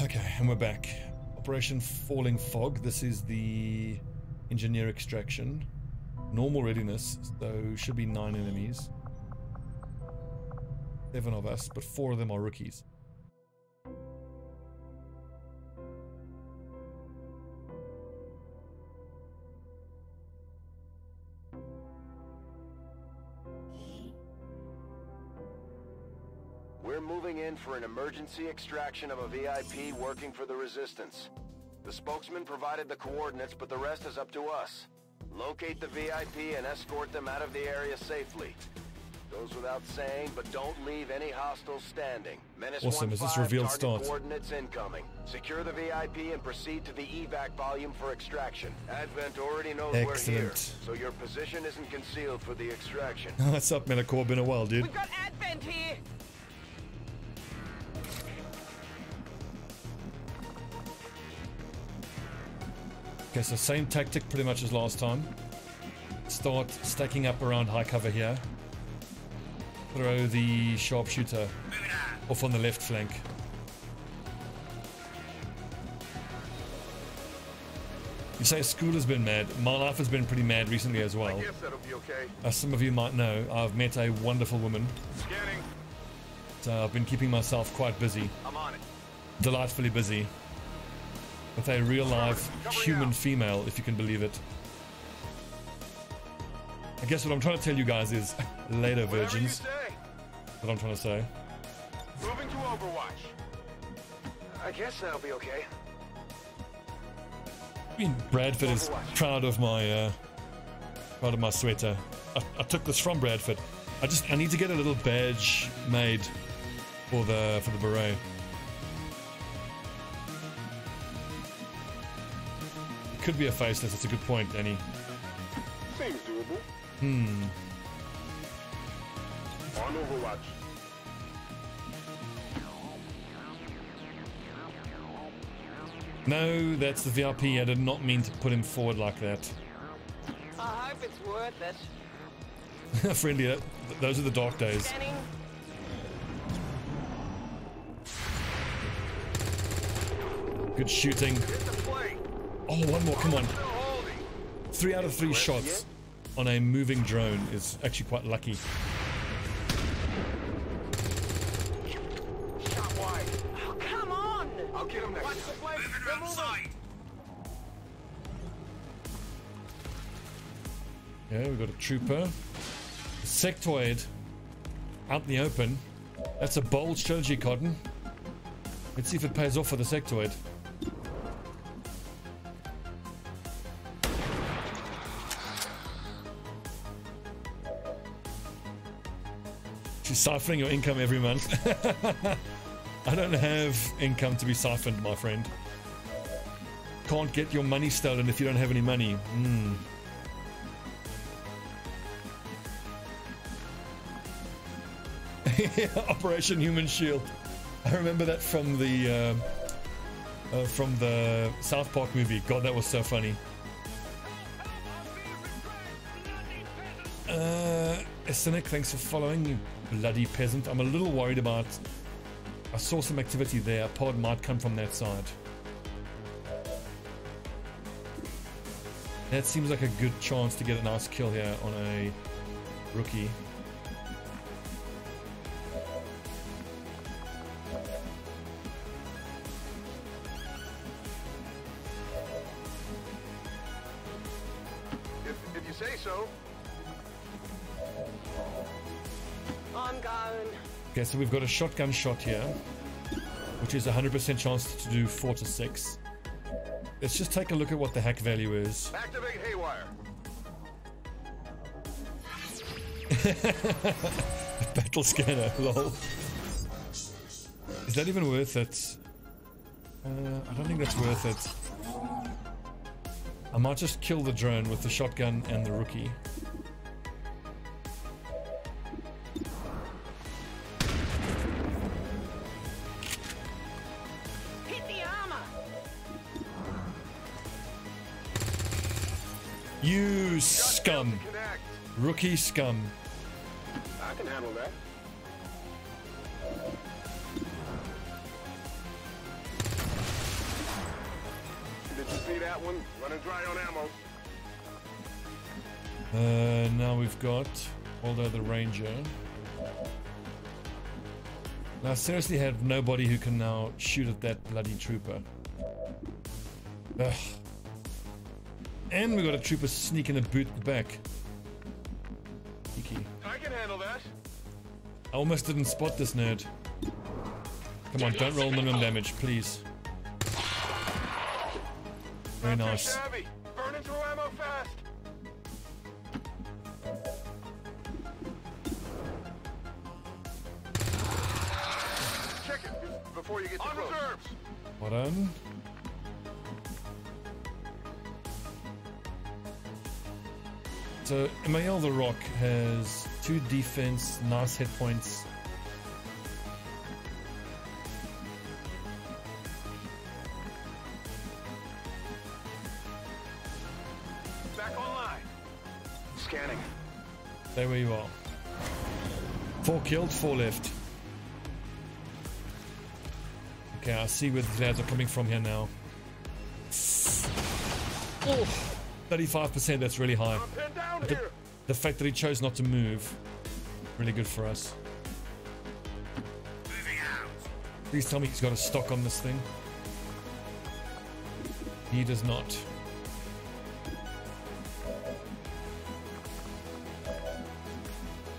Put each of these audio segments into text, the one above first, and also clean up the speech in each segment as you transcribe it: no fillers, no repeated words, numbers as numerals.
Okay, and we're back. Operation Falling Fog. This is the engineer extraction. Normal readiness, so should be 9 enemies. 7 of us, but 4 of them are rookies. We're moving in for an emergency extraction of a VIP working for the Resistance. The spokesman provided the coordinates, but the rest is up to us. Locate the VIP and escort them out of the area safely. Goes without saying, but don't leave any hostiles standing. Menace Awesome. Is this 1-5, revealed target start? coordinates incoming. Secure the VIP and proceed to the evac volume for extraction. Advent already knows we're here, so your position isn't concealed for the extraction. What's up, Melicore? Been a while, dude. We've got Advent here! Okay, so same tactic pretty much as last time. Start stacking up around high cover here. Throw the Sharpshooter off on the left flank. You say school has been mad. My life has been pretty mad recently as well. I guess that'll be okay. As some of you might know, I've met a wonderful woman. Scanning. So I've been keeping myself quite busy. I'm on it. Delightfully busy. With a real life human female, if you can believe it. I guess what I'm trying to tell you guys is later virgins. What I'm trying to say. Moving to Overwatch. I guess that'll be okay. I mean, Bradford is proud of my sweater. I took this from Bradford. I need to get a little badge made for the beret. It could be a faceless. It's a good point, Danny. Seems doable. On Overwatch. No, that's the VIP. I did not mean to put him forward like that. I hope it's worth it. Friendly, those are the dark days. Scanning. Good shooting. Oh, one more, come on. 3 out of 3 shots on a moving drone is actually quite lucky. Shot wide. Oh, come on! I'll get him next. Watch the flank. They're moving. Yeah, we've got a trooper. Sectoid out in the open. That's a bold strategy, Cotton. Let's see if it pays off for the sectoid. She's siphoning your income every month. I don't have income to be siphoned, my friend. Can't get your money stolen if you don't have any money. Operation Human Shield. I remember that from the South Park movie. God, that was so funny. Cynic, thanks for following, you bloody peasant. I'm a little worried about... I saw some activity there. A pod might come from that side. That seems like a good chance to get a nice kill here on a rookie. If you say so. I'm going. Okay, so we've got a shotgun shot here, which is a 100% chance to do 4 to 6. Let's just take a look at what the hack value is. Activate haywire. Battle scanner, lol. Is that even worth it? I don't think that's worth it. I might just kill the drone with the shotgun and the rookie. Hit the armor. You scum! Rookie scum. I can handle that. that one. Running dry on ammo. Now we've got Waldo the Ranger. Now, I seriously have nobody who can now shoot at that bloody trooper. Ugh. And we got a trooper sneaking a boot back. Cheeky. I can handle that. I almost didn't spot this nerd. Come on, don't roll minimum damage, please. Very nice. Burning through ammo fast. Check it before you get to reserves. Well done. So Emmanuel the Rock has 2 defense, nice hit points. Back online. Scanning. Stay where you are. 4 killed, 4 left. Okay, I see where the lads are coming from here now. Oh, 35%, that's really high. I'm pinned down The, here. the fact that he chose not to move, really good for us. Moving out. Please tell me he's got a stock on this thing. He does not.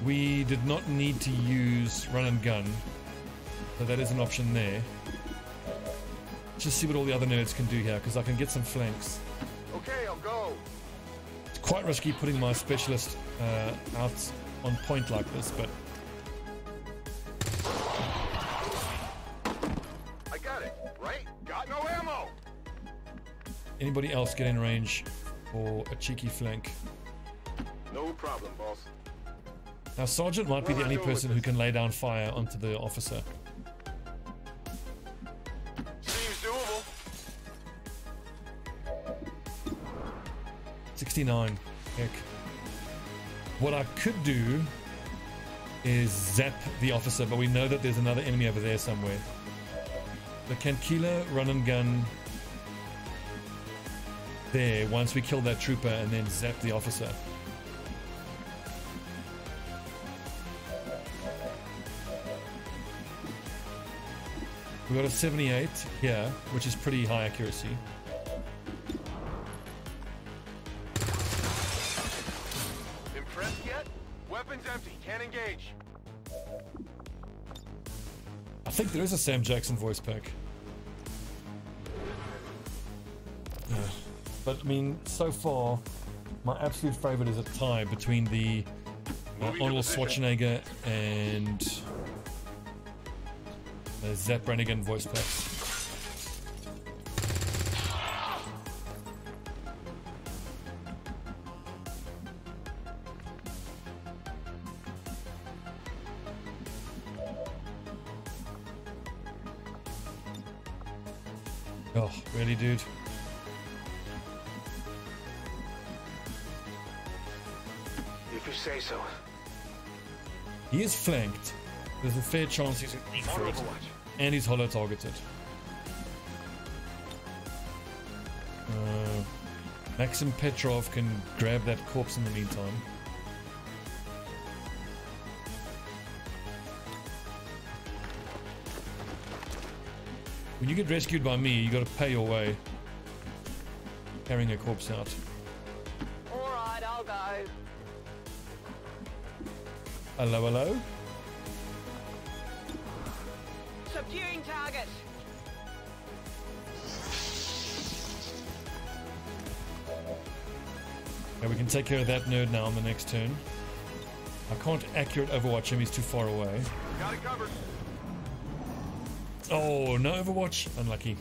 We did not need to use run and gun, so that is an option there. Just see what all the other nerds can do here, because I can get some flanks. Okay, I'll go. It's quite risky putting my specialist out on point like this, but I got it. Right? Got no ammo. anybody else get in range for a cheeky flank? No problem, boss. Now, Sergeant might be the only person who can lay down fire onto the officer. Seems doable. 69. Heck. What I could do is zap the officer, but we know that there's another enemy over there somewhere. The Kankila run and gun there once we kill that trooper and then zap the officer. We got a 78 here, which is pretty high accuracy. Impressed yet? Weapons empty. Can't engage. I think there is a Sam Jackson voice pack. Yeah. But I mean, so far, my absolute favorite is a tie between the Arnold Schwarzenegger and Zap Brannigan voice packs. Oh, really, dude? If you say so. He is flanked. There's a fair chance he's for it. And he's hollow targeted. Maxim Petrov can grab that corpse in the meantime. When you get rescued by me, you gotta pay your way. Carrying a corpse out. Alright, I'll go. Hello, hello? Subduing target. Okay, we can take care of that nerd now on the next turn. I can't accurate overwatch him, he's too far away. Got it covered. Oh, no overwatch. Unlucky.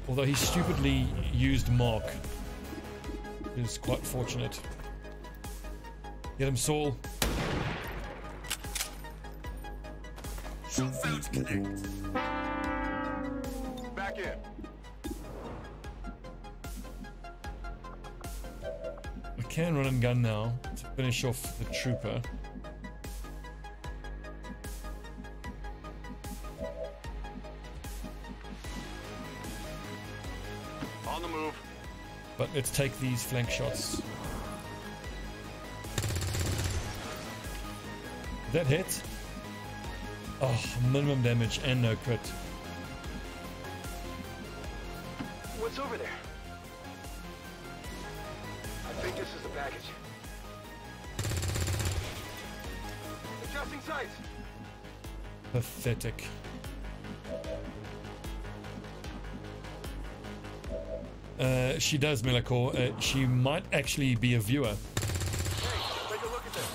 Although he stupidly used Mark. It is quite fortunate. Get him, Saul. Back in. I can run and gun now to finish off the trooper. the move. But let's take these flank shots. That hit? Oh, minimum damage and no crit. What's over there? I think this is the package. Adjusting sights. Pathetic. She does, Melakor. She might actually be a viewer, Hey, take a look at this.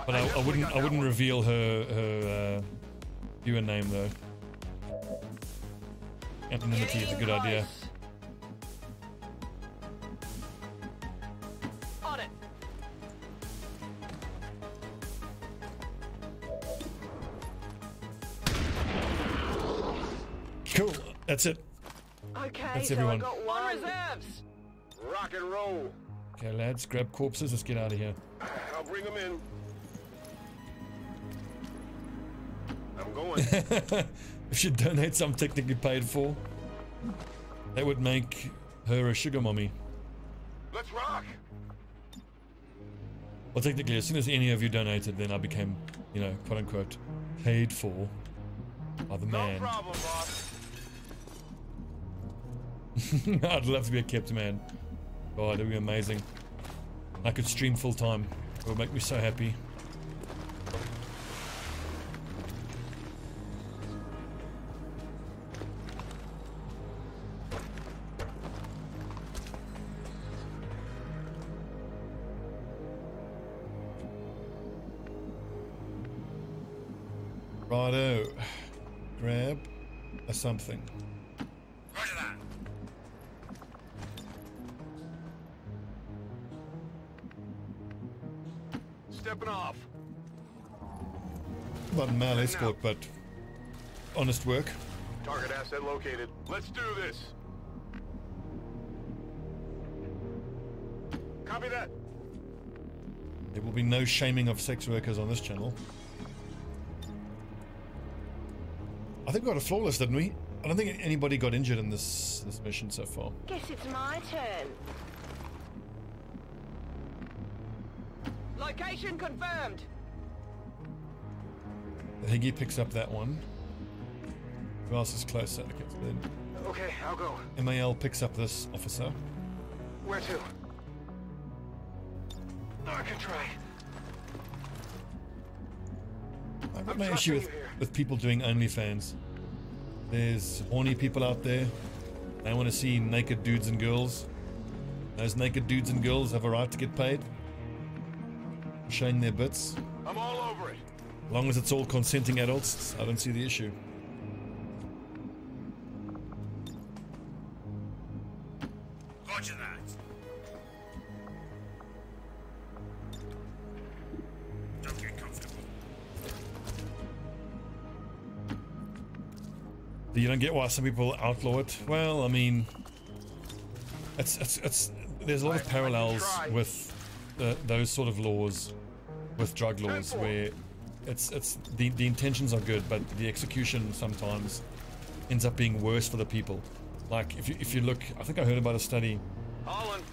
but I wouldn't reveal her viewer name though. Anonymity is a good idea. On it. Cool. That's it. Okay, That's so everyone. I got one reserves. Rock and roll. Okay, lads, grab corpses. Let's get out of here. I'll bring them in. I'm going. If she donates, I'm technically paid for. That would make her a sugar mommy. Let's rock. Well, technically, as soon as any of you donated, then I became, you know, quote unquote, paid for by the man. No problem, boss. I'd love to be a kept man. God, it'd be amazing. I could stream full time. It would make me so happy. Righto. Grab a something. Roger that. Stepping off. Not male escort, but honest work. Target asset located. Let's do this. Copy that. There will be no shaming of sex workers on this channel. I think we got a flawless, didn't we? I don't think anybody got injured in this mission so far. Guess it's my turn. Location confirmed. The Higgy picks up that one. Who else is closer? Okay, so then Okay, I'll go. MAL picks up this officer. Where to? I can try. I've got I'm no issue trusting with, you here. with people doing OnlyFans. There's horny people out there. They want to see naked dudes and girls. Those naked dudes and girls have a right to get paid for showing their bits. I'm all over it. As long as it's all consenting adults, I don't see the issue. Roger that. Don't get comfortable. You don't get why some people outlaw it. Well, I mean, it's there's a lot of parallels with those sort of laws, with drug laws, where it's the intentions are good, but the execution sometimes ends up being worse for the people. Like if you look, I think I heard about a study. Holland.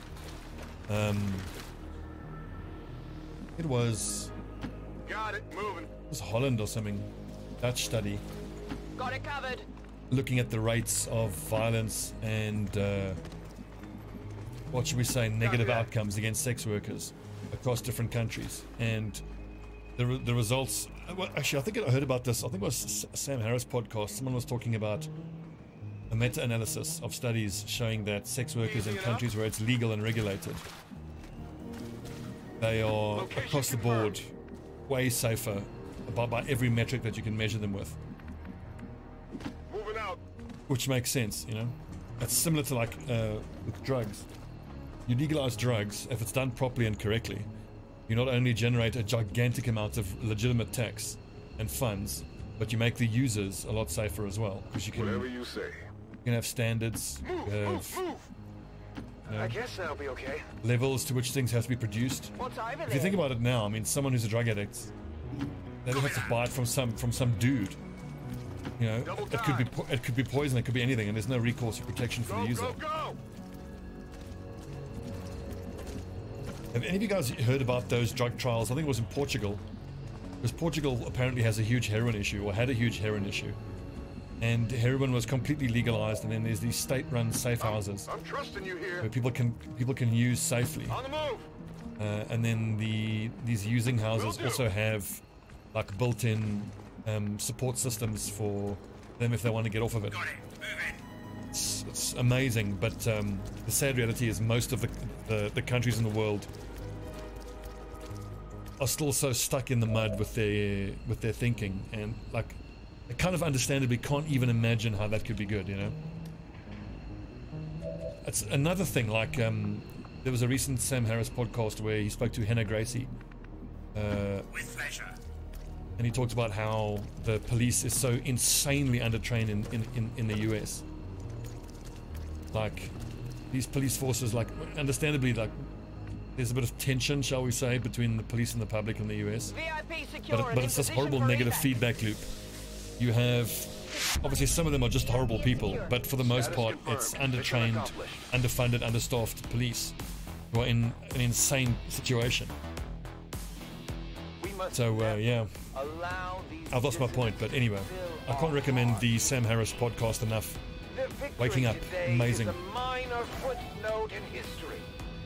It was Moving. Holland or something, Dutch study, Got it covered. looking at the rates of violence and what should we say, negative outcomes against sex workers across different countries. And the results, well, actually I think I heard about this, I think it was Sam Harris podcast. Someone was talking about a meta-analysis of studies showing that sex workers in countries where it's legal and regulated, they are across the board way safer by every metric that you can measure them with. Moving out. Which makes sense, you know. It's similar to like with drugs. You legalize drugs, if it's done properly and correctly, you not only generate a gigantic amount of legitimate tax and funds, but you make the users a lot safer as well, because you Whatever you say. can have standards, you have, Move. you know, I guess that'll be okay. levels to which things have to be produced. What's over there? If you think about it now, I mean, someone who's a drug addict, they don't have to buy it from some dude. You know, it could be poison, it could be anything, and there's no recourse or protection for Go, the user. go, go! Have any of you guys heard about those drug trials? I think it was in Portugal. Because Portugal apparently has a huge heroin issue, or had a huge heroin issue. And heroin was completely legalized, and then there's these state-run safe houses I'm trusting you here. where people can use safely. On the move. And then these using houses also have like built-in support systems for them if they want to get off of it. It's amazing, but the sad reality is most of the countries in the world are still so stuck in the mud with their thinking, and like they kind of understandably can't even imagine how that could be good, you know. It's another thing, like there was a recent Sam Harris podcast where he spoke to Hannah Gracie. With pleasure. And he talked about how the police is so insanely undertrained in the US. Like, these police forces, like, understandably, like, there's a bit of tension, shall we say, between the police and the public in the US. VIP secure But it's this horrible negative feedback loop. You have, obviously some of them are just horrible people, but for the most part, it's undertrained, underfunded, understaffed police who are in an insane situation. So, yeah. I've lost my point, but anyway, I can't recommend the Sam Harris podcast enough. Waking up, amazing. A minor footnote in history.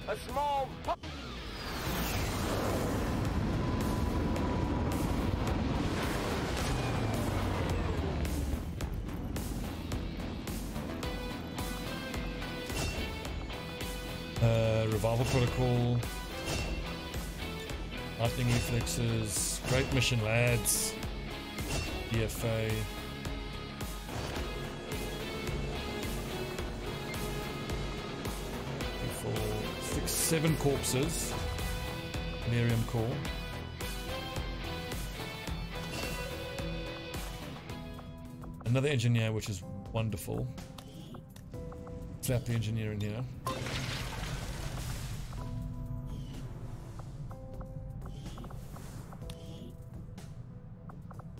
A small Revival protocol. Lightning reflexes. Great mission, lads. DFA. 6, 7 corpses. Miriam core. Another engineer, which is wonderful. Slap the engineer in here.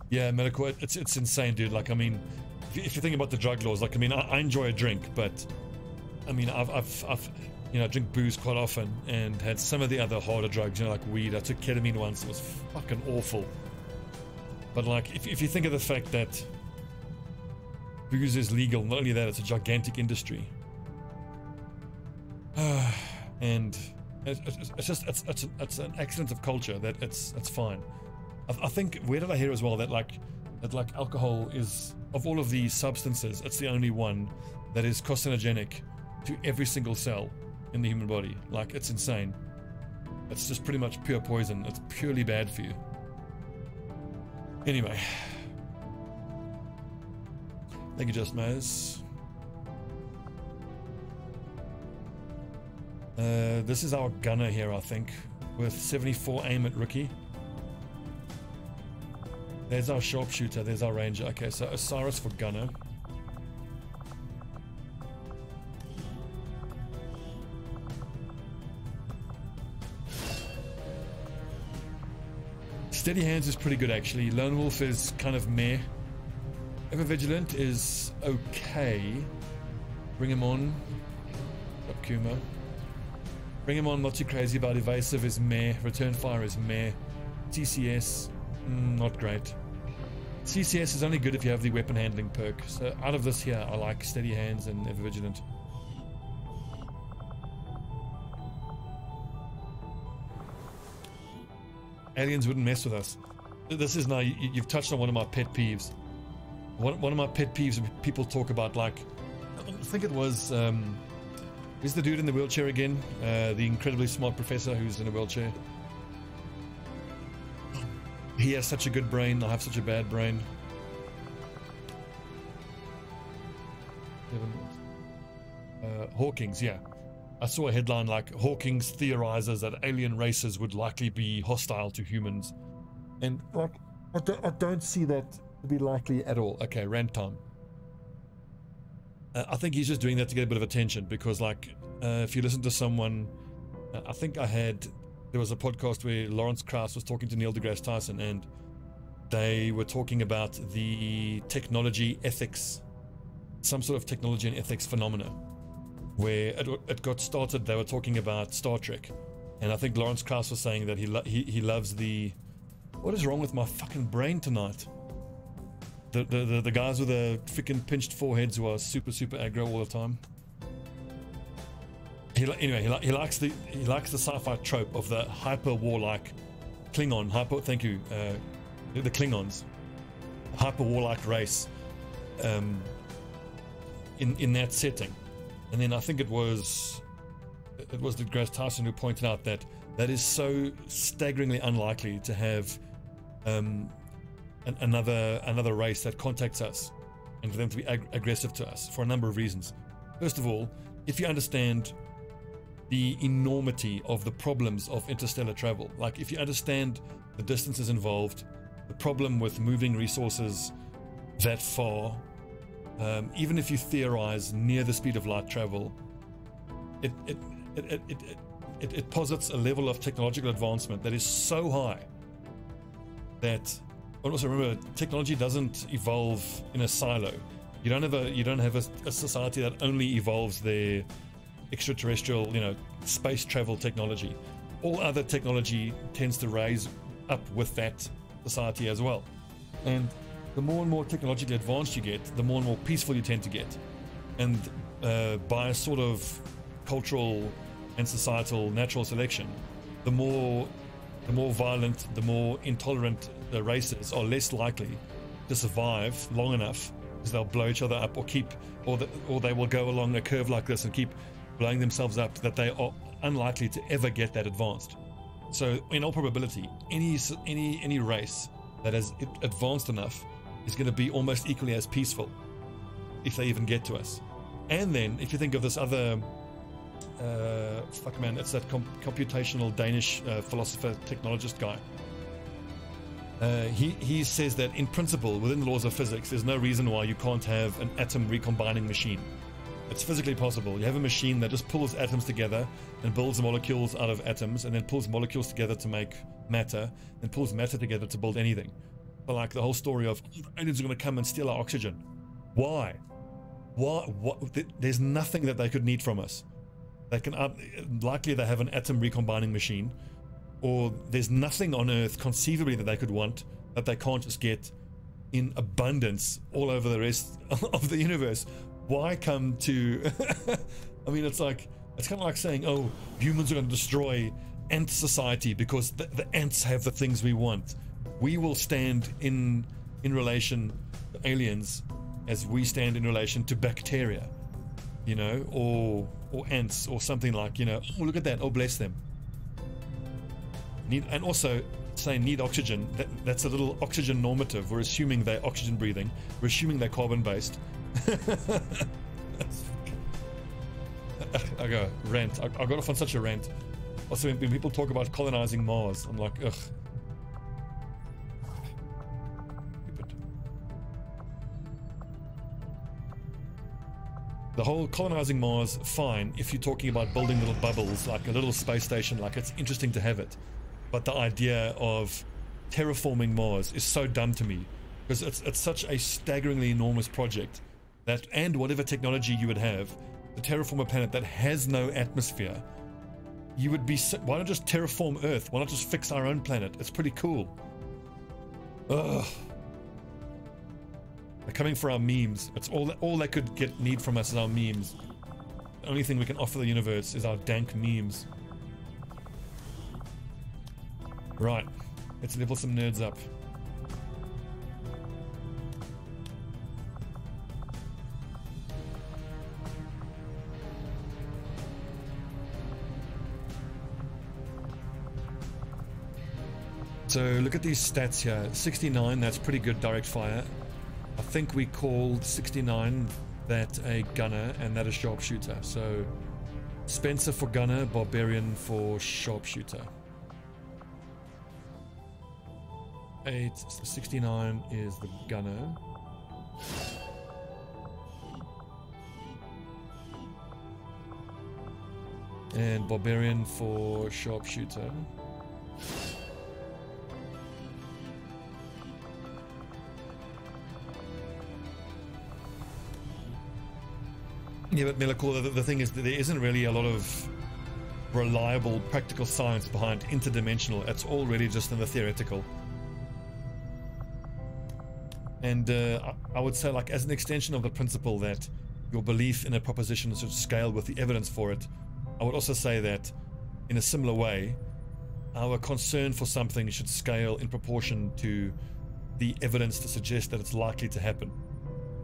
Yeah, medical, it's insane, dude. Like, I mean, if you think about the drug laws, like, I mean, I enjoy a drink, but I mean, I've you know, I drink booze quite often and had some of the other harder drugs, you know, like weed. I took ketamine once, it was fucking awful. But like, if you think of the fact that booze is legal, not only that, it's a gigantic industry. And it's just, it's an accident of culture that it's fine. I think, where did I hear as well that like alcohol is, of all of these substances, it's the only one that is carcinogenic to every single cell in the human body. Like, it's insane. It's just pretty much pure poison. It's purely bad for you. Anyway. Thank you, Just Maz. This is our gunner here, I think, with 74 aim at rookie. There's our sharpshooter, there's our ranger. Okay, so Osiris for gunner. Steady hands is pretty good, actually. Lone wolf is kind of meh. Ever vigilant is okay. Bring him on. Up Kuma. Bring him on, not too crazy about evasive is meh. Return fire is meh. TCS, not great. CCS is only good if you have the weapon handling perk. So out of this here, I like steady hands and ever vigilant. Aliens wouldn't mess with us. This is now, you've touched on one of my pet peeves. One of my pet peeves when people talk about, like, I think it was, who's the dude in the wheelchair again? The incredibly smart professor who's in a wheelchair. He has such a good brain, I have such a bad brain. Hawkins, yeah. I saw a headline like, Hawkins theorizes that alien races would likely be hostile to humans. And like, I don't see that to be likely at all. Okay, rant time. I think he's just doing that to get a bit of attention, because like, if you listen to someone, I think there was a podcast where Lawrence Krauss was talking to Neil deGrasse Tyson, and they were talking about the technology ethics, some sort of technology and ethics phenomena, where it got started. They were talking about Star Trek And I think Lawrence Krauss was saying that he loves the... What is wrong with my fucking brain tonight? The guys with the freaking pinched foreheads who are super aggro all the time. Anyway, he likes the sci-fi trope of the hyper warlike Klingon. The Klingons, hyper warlike race, in that setting. And then I think it was the Grace Tyson who pointed out that is so staggeringly unlikely to have another race that contacts us and for them to be aggressive to us for a number of reasons. First of all, if you understand the enormity of the problems of interstellar travel, like if you understand the distances involved, the problem with moving resources that far, even if you theorize near the speed of light travel, it posits a level of technological advancement that is so high that, but also remember, technology doesn't evolve in a silo. You don't have a society that only evolves their extraterrestrial, space travel technology. All other technology tends to rise up with that society as well. And the more and more technologically advanced you get, the more and more peaceful you tend to get. And by a sort of cultural and societal natural selection, the more violent, the more intolerant the races are less likely to survive long enough, because they'll blow each other up or they will go along a curve like this and keep blowing themselves up, that they are unlikely to ever get that advanced. So in all probability, any race that has advanced enough is going to be almost equally as peaceful if they even get to us. And then if you think of this other it's that computational Danish philosopher technologist guy. He says that in principle, within the laws of physics, there's no reason why you can't have an atom recombining machine. It's physically possible. You have a machine that just pulls atoms together and builds molecules out of atoms, and then pulls molecules together to make matter, and pulls matter together to build anything. But like the whole story of the aliens are going to come and steal our oxygen. Why? There's nothing that they could need from us. They can likely they have an atom recombining machine, or there's nothing on Earth conceivably that they could want that they can't just get in abundance all over the rest of the universe. Why come to I mean, it's kind of like saying, oh, humans are going to destroy ant society because the ants have the things we want. We will stand in relation to aliens as we stand in relation to bacteria, or ants, or something like, oh, look at that, oh, bless them. And also saying need oxygen, that's a little oxygen normative. We're assuming they're oxygen breathing, we're assuming they're carbon based. I go rant. I got off on such a rant. Also, when people talk about colonizing Mars, I'm like, ugh. The whole colonizing Mars, fine, if you're talking about building little bubbles, like a little space station, like it's interesting to have it. But the idea of terraforming Mars is so dumb to me, because it's such a staggeringly enormous project that, and whatever technology you would have, to terraform a planet that has no atmosphere, you would be, why not just terraform Earth? Why not just fix our own planet? It's pretty cool. Ugh. They're coming for our memes. It's all they could need from us is our memes. The only thing we can offer the universe is our dank memes. Right, let's level some nerds up. So look at these stats here. 69, that's pretty good direct fire. I think we called 69 that a gunner and that a sharpshooter. So Spencer for gunner, Barbarian for sharpshooter. 69 is the gunner. And Barbarian for sharpshooter. Yeah, but Melicore, the thing is that there isn't really a lot of reliable practical science behind interdimensional. It's already just in the theoretical. And I would say, like, as an extension of the principle that your belief in a proposition should scale with the evidence for it, I would also say that in a similar way, our concern for something should scale in proportion to the evidence to suggest that it's likely to happen.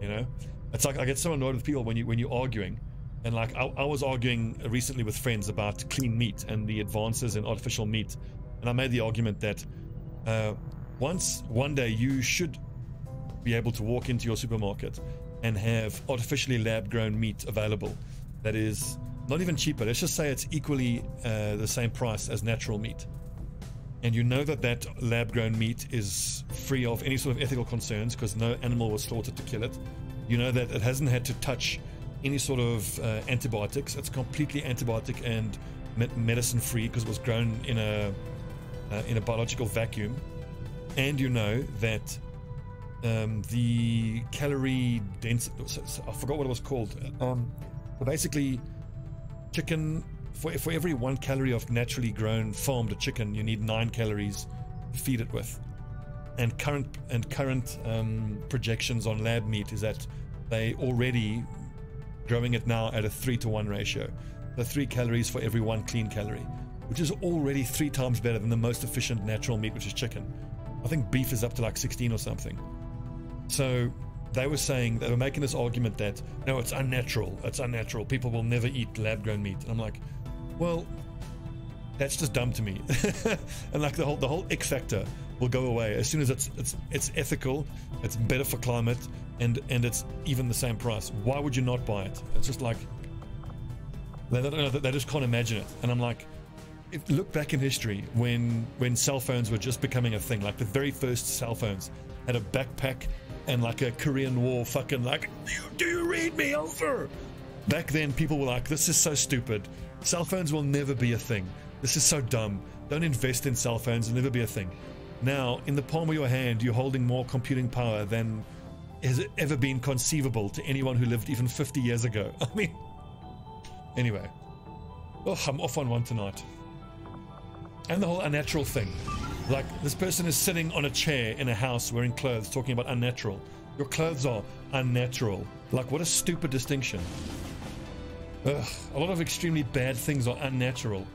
You know, it's like I get so annoyed with people when you're arguing, and like I was arguing recently with friends about clean meat and the advances in artificial meat, and I made the argument that one day you should be able to walk into your supermarket and have artificially lab-grown meat available that is not even cheaper. Let's just say it's equally the same price as natural meat, and you know that that lab-grown meat is free of any sort of ethical concerns because no animal was slaughtered to kill it. You know that it hasn't had to touch any sort of antibiotics. It's completely antibiotic and medicine-free because it was grown in a biological vacuum, and you know that the calorie density, I forgot what it was called, but basically chicken, for every 1 calorie of naturally grown farmed chicken, you need 9 calories to feed it with. And current projections on lab meat is that they already growing it now at a 3-to-1 ratio. So 3 calories for every 1 clean calorie, which is already 3 times better than the most efficient natural meat, which is chicken. I think beef is up to like 16 or something. So they were saying, they were making this argument that no, it's unnatural, people will never eat lab-grown meat. And I'm like, well, that's just dumb to me. And like the whole X factor will go away as soon as it's ethical, it's better for climate, and it's even the same price. Why would you not buy it? It's just like they just can't imagine it. And I'm like, look back in history when cell phones were just becoming a thing. Like the very first cell phones had a backpack and like a Korean War fucking like, do you read me over? Back then people were like, this is so stupid. Cell phones will never be a thing. This is so dumb. Don't invest in cell phones, it'll never be a thing. Now, in the palm of your hand, you're holding more computing power than has ever been conceivable to anyone who lived even 50 years ago. I mean, anyway. Oh, I'm off on one tonight. And the whole unnatural thing. Like, this person is sitting on a chair in a house wearing clothes talking about unnatural. Your clothes are unnatural. Like, what a stupid distinction. Ugh, a lot of extremely bad things are unnatural.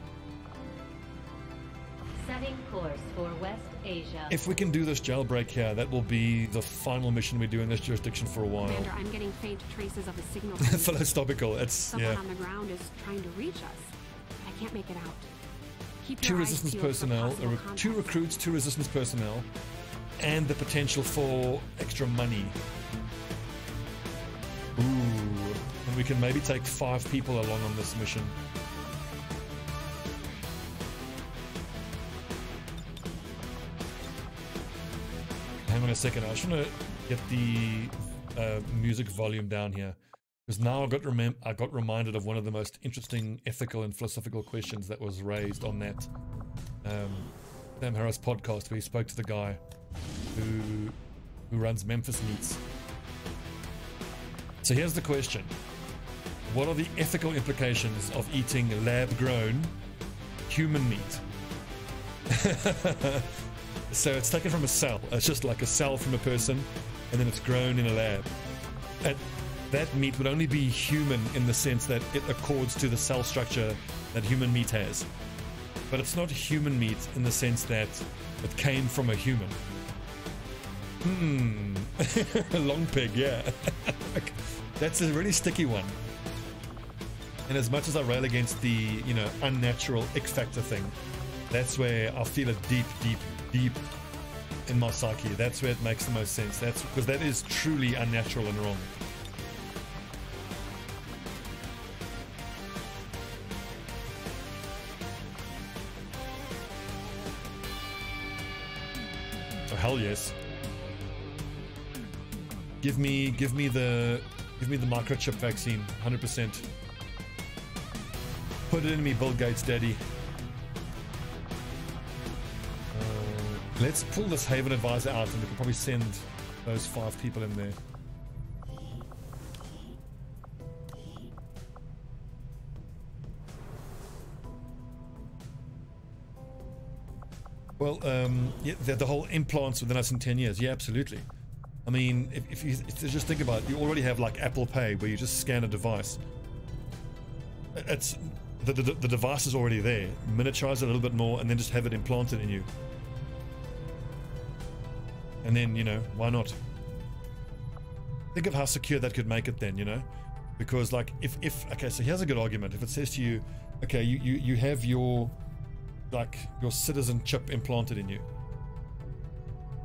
Setting course for West Asia. If we can do this jailbreak here, that will be the final mission we do in this jurisdiction for a while. Commander, I'm getting faint traces of a signal. Fellow Stobbical, it's, someone on the ground is trying to reach us. I can't make it out. Keep 2 resistance personnel, 2 recruits, 2 resistance personnel, and the potential for extra money. Ooh, and we can maybe take 5 people along on this mission. Hang on a second, I just want to get the music volume down here, because now I got reminded of one of the most interesting ethical and philosophical questions that was raised on that Sam Harris podcast, where he spoke to the guy who runs Memphis Meats. So here's the question: what are the ethical implications of eating lab-grown human meat? So it's taken from a cell. It's just like a cell from a person, and then it's grown in a lab. That meat would only be human in the sense that it accords to the cell structure that human meat has. But it's not human meat in the sense that it came from a human. Long pig, yeah. That's a really sticky one. And as much as I rail against the, unnatural X factor thing, that's where I feel it deep in my psyche. That's where it makes the most sense. That's because that is truly unnatural and wrong. Oh, hell yes. Give me the microchip vaccine, 100%. Put it in me, Bill Gates, daddy. Let's pull this Haven Advisor out, and we can probably send those 5 people in there. Well, yeah, the whole implants within us in 10 years. Yeah, absolutely. I mean, if you just think about it, you already have like Apple Pay where you just scan a device. It's the device is already there. Miniaturize it a little bit more and then just have it implanted in you. And then, you know, why not? Think of how secure that could make it then, you know? Because like if okay, so here's a good argument. If it says to you, okay, you have your like your citizen chip implanted in you.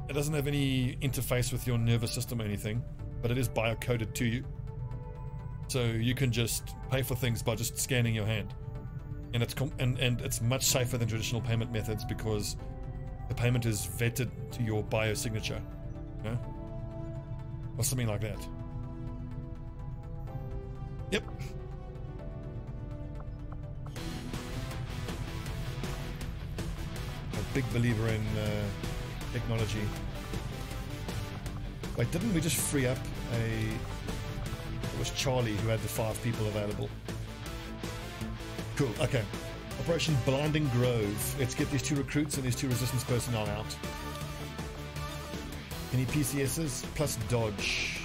It doesn't have any interface with your nervous system or anything, but it is biocoded to you. So you can just pay for things by just scanning your hand. And it's much safer than traditional payment methods because the payment is vetted to your biosignature, you know? Or something like that. Yep. A big believer in technology. Wait, didn't we just free up it was Charlie who had the 5 people available? Cool, okay. Operation Blinding Grove. Let's get these 2 recruits and these 2 resistance personnel out. Any PCSs? Plus dodge.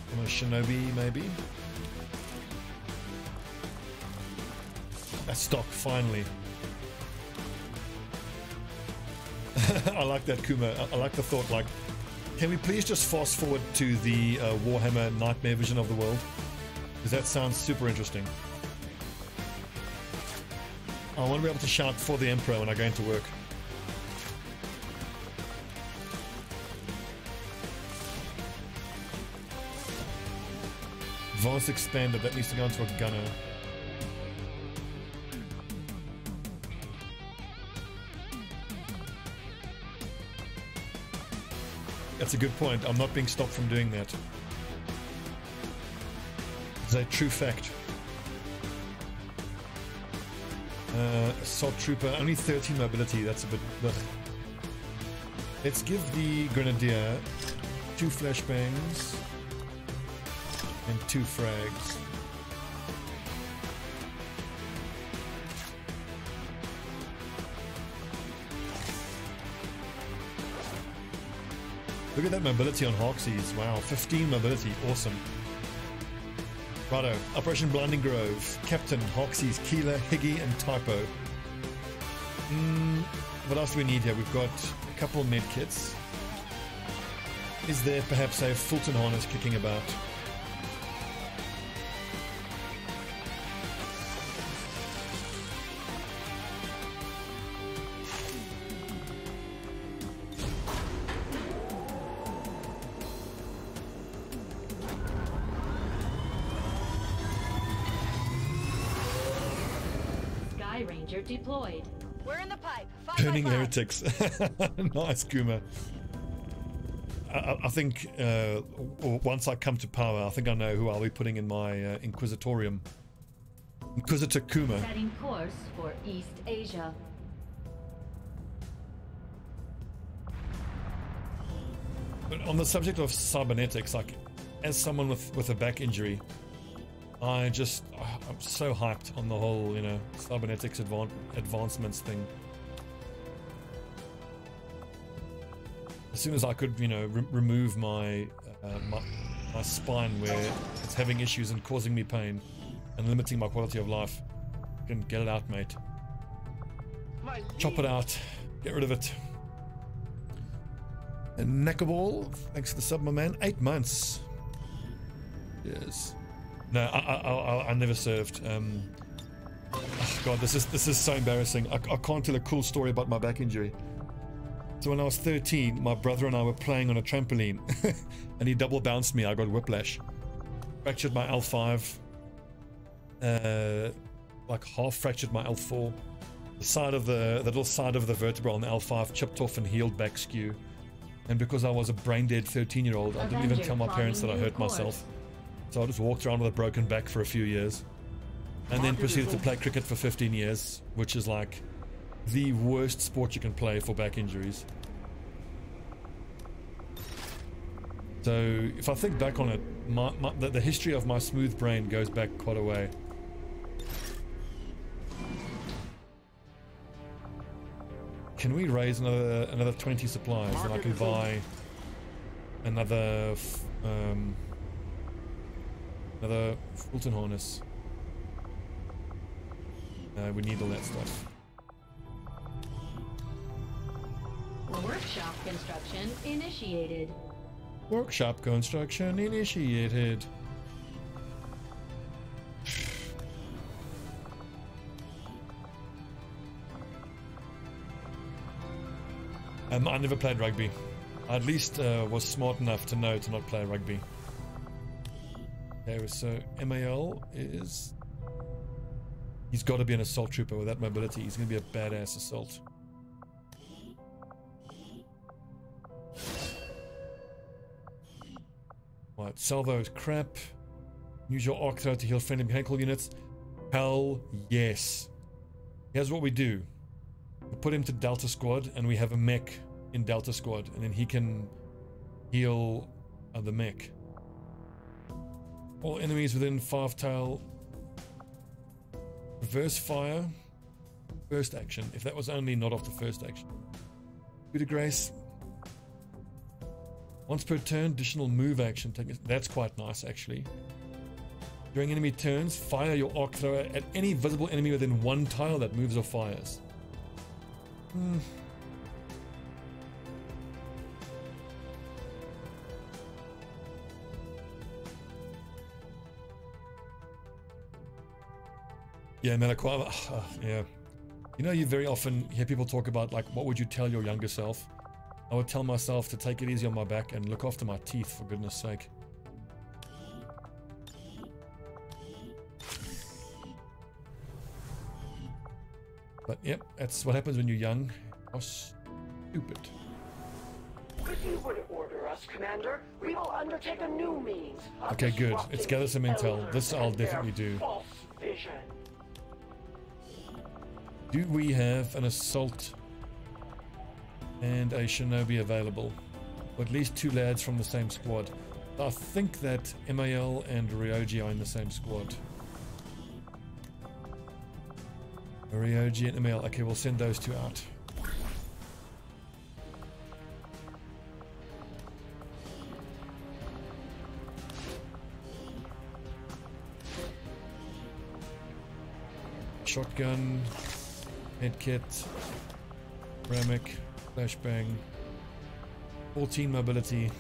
From a Shinobi, maybe? A stock, finally. I like that, Kuma. I like the thought, like, can we please just fast forward to the Warhammer Nightmare vision of the world? Because that sounds super interesting. I want to be able to shout for the Emperor when I go into work. Advanced expander, that needs to go into a gunner. That's a good point. I'm not being stopped from doing that. It's a true fact. Assault trooper, only 13 mobility. That's a bit. Ugh. Let's give the Grenadier 2 flashbangs and 2 frags. Look at that mobility on Hawksies. Wow, 15 mobility. Awesome. Righto. Operation Blinding Grove. Captain, Hawksies, Keeler, Higgy, and Typo. What else do we need here? We've got a couple med kits. Is there perhaps a Fulton harness kicking about? Ranger deployed. We're in the pipe. Burning heretics. Nice, Kuma. I think once I come to power, I think I know who I'll be putting in my Inquisitorium. Inquisitor Kuma. Setting course for East Asia. But on the subject of cybernetics, like, as someone with a back injury, I'm so hyped on the whole, you know, cybernetics advancements thing. As soon as I could, you know, remove my spine where it's having issues and causing me pain and limiting my quality of life, I can get it out, mate. Chop it out. Get rid of it. And Neckaball, thanks for the sub, my man. 8 months. Yes. No, I never served. Oh God, this is so embarrassing. I can't tell a cool story about my back injury. So when I was 13, my brother and I were playing on a trampoline, and he double bounced me. I got whiplash, fractured my L5, like half fractured my L4. The little side of the vertebra on the L5 chipped off and healed back skew. And because I was a brain dead 13-year-old, I didn't even tell my parents that I hurt myself. So I just walked around with a broken back for a few years. And then proceeded to play cricket for 15 years, which is like the worst sport you can play for back injuries. So if I think back on it, the history of my smooth brain goes back quite a way. can we raise another 20 supplies, and I can buy another Fulton harness. We need all that stuff. Workshop construction initiated. Workshop construction initiated. I never played rugby. I at least was smart enough to know to not play rugby. Okay, so MAL is... He's got to be an assault trooper with that mobility. He's going to be a badass assault. Right, salvo is crap. Use your arc throw to heal friendly mechanical units. Hell yes. Here's what we do. We put him to Delta Squad, and we have a mech in Delta Squad, and then he can heal the mech. All enemies within 5 tile. Reverse fire. First action. If that was only not off the first action. Coup de grace. Once per turn, additional move action. That's quite nice, actually. During enemy turns, fire your arc thrower at any visible enemy within 1 tile that moves or fires. Yeah, Malaquava. Yeah. You know, you very often hear people talk about, like, what would you tell your younger self? I would tell myself to take it easy on my back and look after my teeth, for goodness sake. But yep, that's what happens when you're young. How stupid. If you would order us, Commander, we will undertake a new means. Okay, good. Let's gather some intel. This I'll definitely do. False vision. Do we have an assault and a Shinobi available? Or at least 2 lads from the same squad. I think that MAL and Ryoji are in the same squad. Ryoji and MAL. Okay, we'll send those 2 out. Shotgun, medkit, Ramic, flashbang, 14 mobility.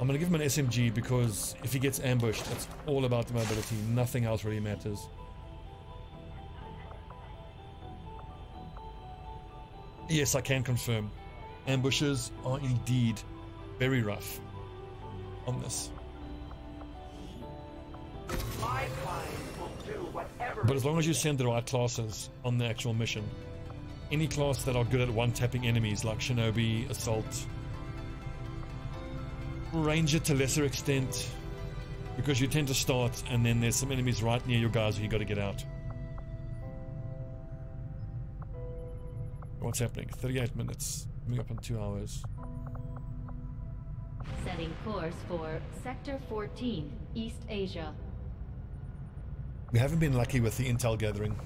I'm gonna give him an SMG because if he gets ambushed, it's all about the mobility. Nothing else really matters. Yes, I can confirm. Ambushes are indeed very rough on this. My kind will do whatever. But as long as you send the right classes on the actual mission, any class that are good at one-tapping enemies like Shinobi, Assault, Ranger to lesser extent, because you tend to start and then there's some enemies right near your guys who you got to get out. What's happening? 38 minutes. Coming up in 2 hours. Setting course for Sector 14, East Asia. We haven't been lucky with the intel gathering.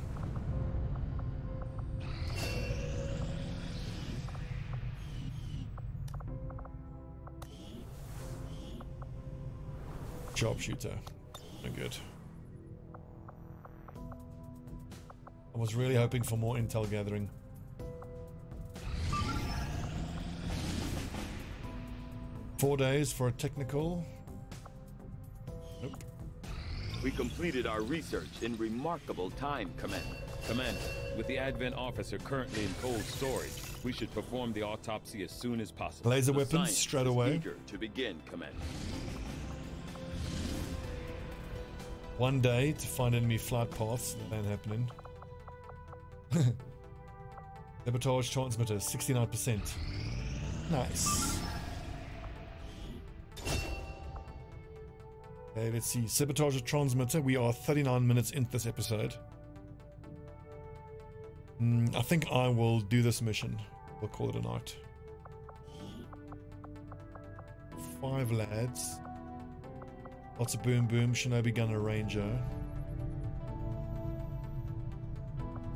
Sharpshooter. No good. I was really hoping for more intel gathering. Four days for a technical. Nope. We completed our research in remarkable time, Commander. Commander, with the Advent officer currently in cold storage, we should perform the autopsy as soon as possible. Laser The weapons science straight is away. Eager to begin, Commander. 1 day to find enemy flight paths. That ain't happening. Sabotage transmitter, 69%. Nice. Okay, let's see. Sabotage transmitter. We are 39 minutes into this episode. I think I will do this mission. We'll call it a night. 5 lads. Lots of boom boom. Shinobi gunner ranger.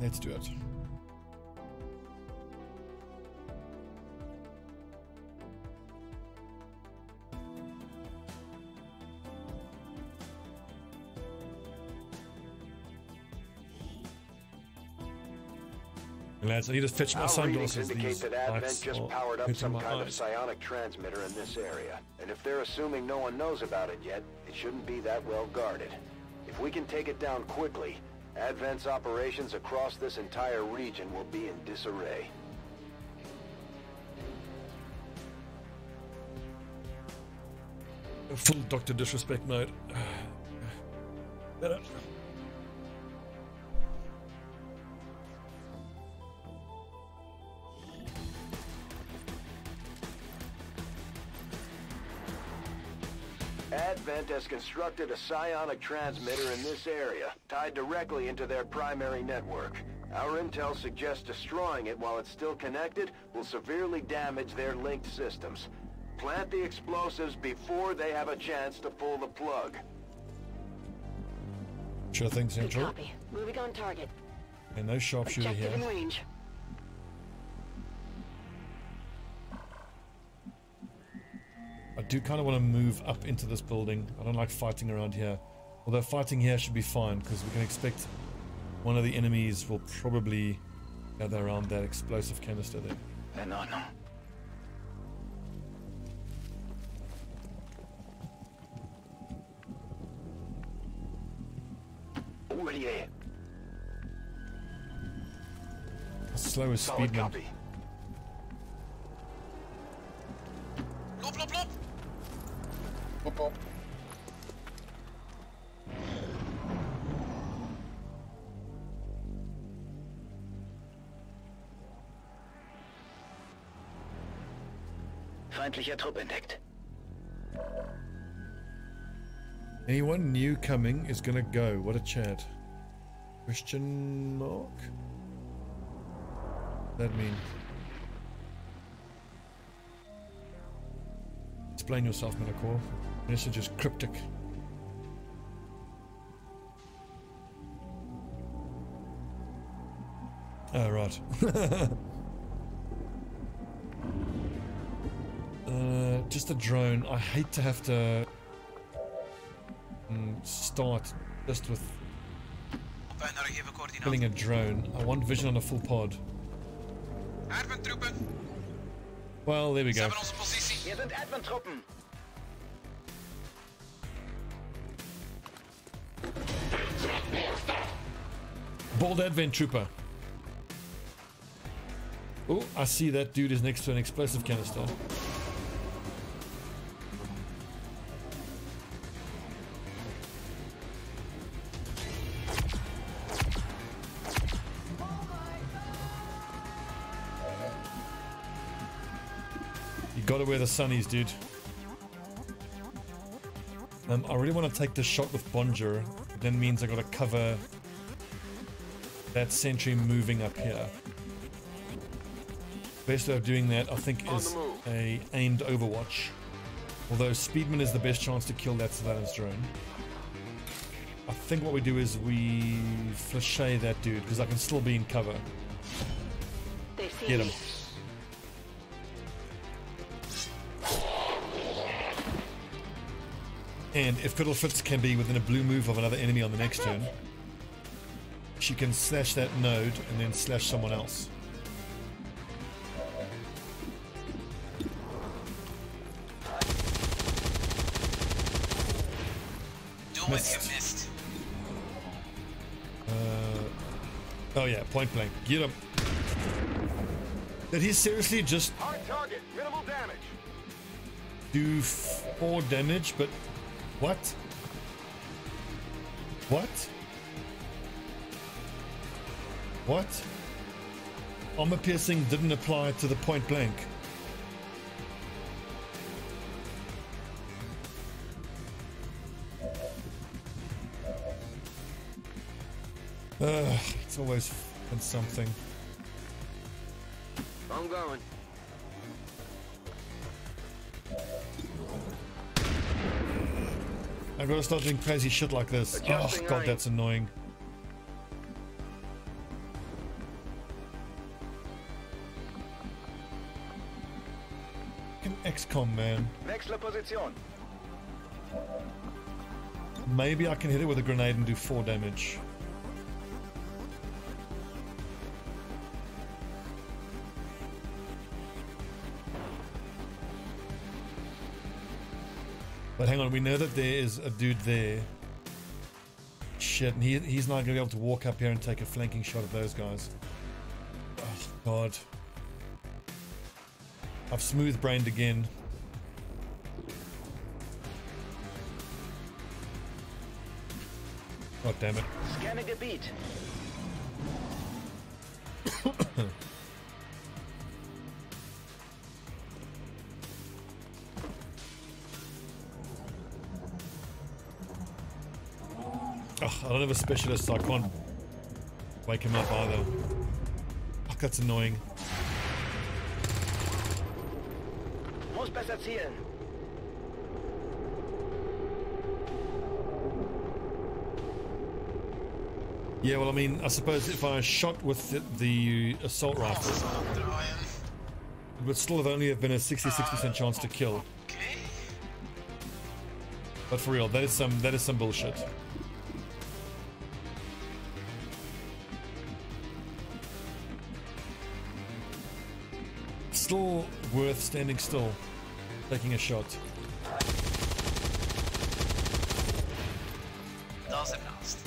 Let's do it. Lads, I need to fetch my Our readings sunglasses. indicate These that Advent lights just are powered up hurting some my kind of eyes. psionic transmitter in this area. And if they're assuming no one knows about it yet, it shouldn't be that well guarded. If we can take it down quickly, Advent's operations across this entire region will be in disarray. Full Dr. Disrespect mode. Better. Advent has constructed a psionic transmitter in this area, tied directly into their primary network. Our intel suggests destroying it while it's still connected will severely damage their linked systems. Plant the explosives before they have a chance to pull the plug. Sure thing, Good Central. copy. Moving on target. And no sharpshooter Objective here. in range. I do kind of want to move up into this building. I don't like fighting around here. Although fighting here should be fine, because we can expect one of the enemies will probably gather around that explosive canister there. No. Ouvrier. Slow as Solid speedman. copy. Loop, loop, loop. Hop, hop. Feindlicher Trupp entdeckt. Anyone new coming is gonna go. What a chat. Question mark? That mean? Explain yourself, Metacore. Message is cryptic. Oh, right. Just a drone. I hate to have to start just with killing a drone. I want vision on a full pod. Advent-troepen. Well, there we Ze go. hebben onze positie. Hier sind Advent-Truppen. Bold Advent Trooper. Oh, I see that dude is next to an explosive canister. You gotta wear the sunnies, dude. I really want to take this shot with Bonjour. That means I gotta cover that sentry moving up here. Best way of doing that, I think, is a aimed overwatch. Although Speedman is the best chance to kill that surveillance drone. I think what we do is we flashay that dude, because I can still be in cover. They've seen Get him. me. And if Fiddle Fritz can be within a blue move of another enemy on the next turn, she can slash that node and then slash someone else. Doelwit gemist. Oh yeah, point blank. Get him. Did he seriously just Hard target, minimal damage. do 4 damage? But what? What? What? Armor piercing didn't apply to the point blank. It's always been something. I'm going. I gotta start doing crazy shit like this. Oh Adjusting god, aim. that's annoying. Fucking XCOM, man. Wechsle Position. Maybe I can hit it with a grenade and do 4 damage. But hang on, we know that there is a dude there. Shit, and he's not going to be able to walk up here and take a flanking shot at those guys. Oh, God. I've smooth-brained again. God damn it. Scanning Gebiet. Oh, I don't have a specialist, so I can't wake him up either. Fuck, that's annoying. Muss besser zielen. Yeah, well, I mean, I suppose if I shot with the assault rifle, it would still have only have been a 66% chance to kill. But for real, that is some bullshit. Still worth standing still, taking a shot. Does it last?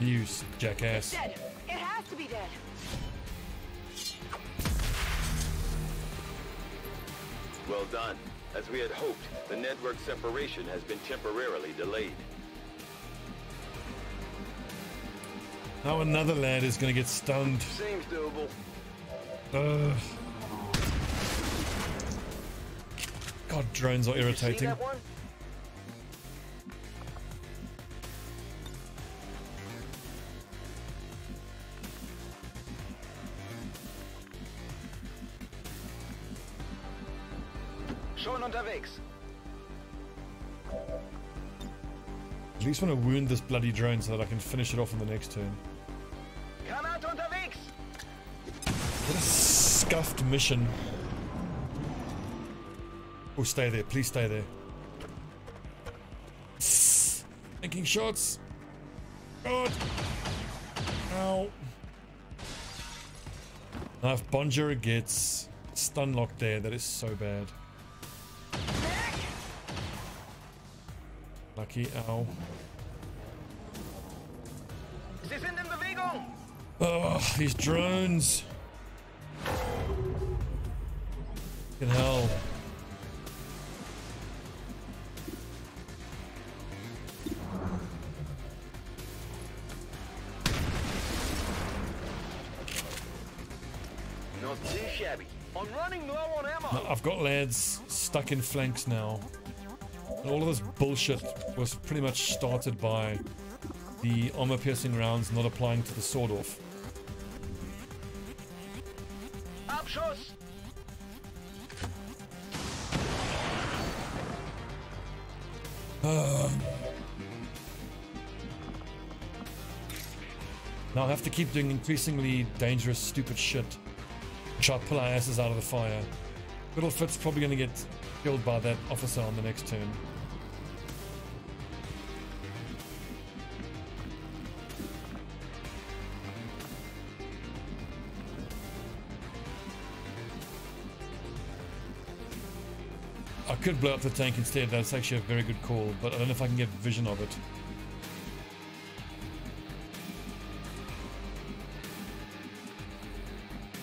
You jackass. Dead. It has to be dead. Well done. As we had hoped, the network separation has been temporarily delayed. Now another lad is going to get stunned. Seems doable. God, drones are You see irritating. that one? Schon unterwegs. At least want to wound this bloody drone so that I can finish it off in the next turn. Granate unterwegs. What a scuffed mission. Oh, stay there. Please stay there. Making shots. God. Ow. Now if Bonjura gets stun locked there, that is so bad. Lucky, ow. Sie sind in Bewegung. Oh, these drones. Fucking hell. Not too shabby. I'm running low on ammo. I've got lads stuck in flanks now. And all of this bullshit was pretty much started by the armor-piercing rounds not applying to the sword-off. Abschuss. Now I have to keep doing increasingly dangerous, stupid shit. Try to pull our asses out of the fire. Little Fit's probably going to get killed by that officer on the next turn. I could blow up the tank instead. That's actually a very good call, but I don't know if I can get vision of it.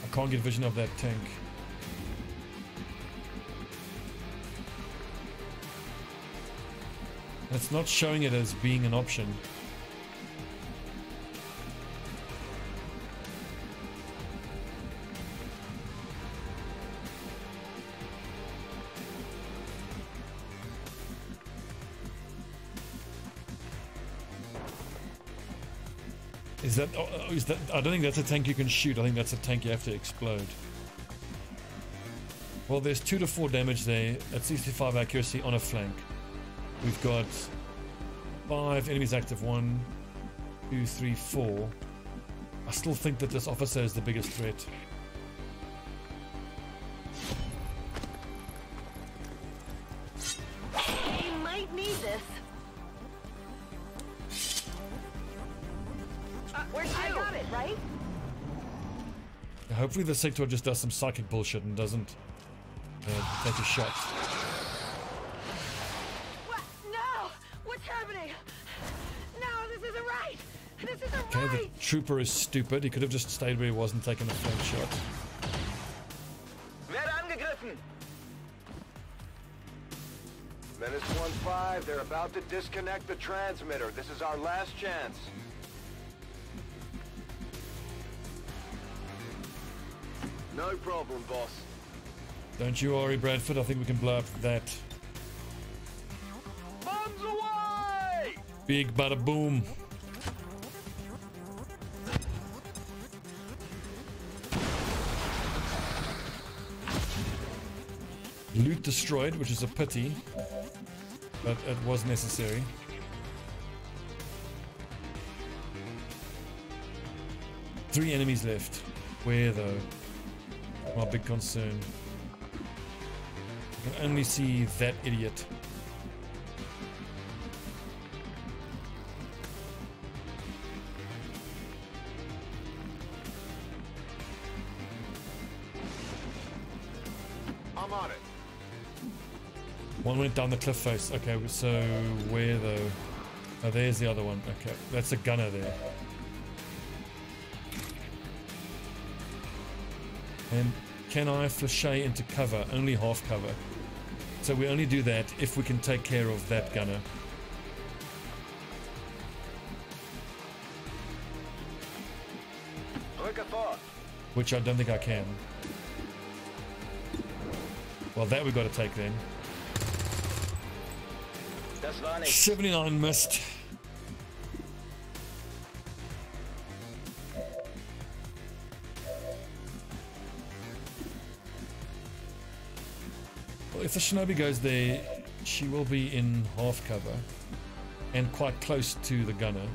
I can't get vision of that tank. It's not showing it as being an option. Is that I don't think that's a tank you can shoot. I think that's a tank you have to explode. Well, there's 2 to 4 damage there at 65 accuracy on a flank. We've got 5 enemies active. 1, 2, 3, 4. I still think that this officer is the biggest threat. He might need this. Where'd you? I got it, right? Hopefully the sector just does some psychic bullshit and doesn't take a shot. What? No! What's happening? No, this isn't right! This isn't Okay, right! the trooper is stupid. He could have just stayed where he was and taken a flame shot. Wer angegriffen? Menace 1-5, they're about to disconnect the transmitter. This is our last chance. No problem, boss. Don't you worry, Bradford. I think we can blow up that. Bombs away! Big bada boom. Loot destroyed, which is a pity, but it was necessary. Three enemies left. Where though? My big concern. I can only see that idiot. I'm on it. One went down the cliff face. Okay, so where though? Oh, there's the other one. Okay, that's a gunner there. And can I flèche into cover? Only half cover. So we only do that if we can take care of that gunner. Which I don't think I can. Well, that we got to take then. 79 missed. Well, if the Shinobi goes there, she will be in half cover and quite close to the gunner.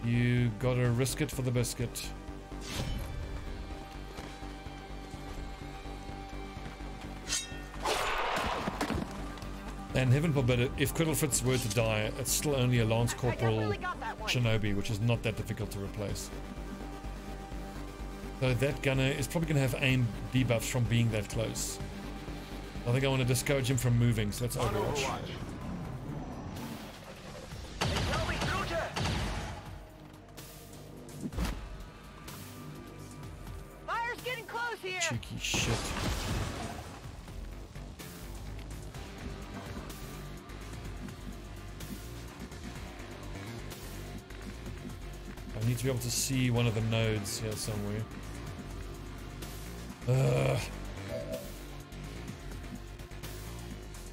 You gotta risk it for the biscuit. And heaven forbid it, if Criddlefritz were to die, it's still only a Lance Corporal Shinobi, which is not that difficult to replace. So that gunner is probably going to have aim debuffs from being that close. I think I want to discourage him from moving, so let's Overwatch. Fire's getting close here. Cheeky shit. I need to be able to see one of the nodes here somewhere.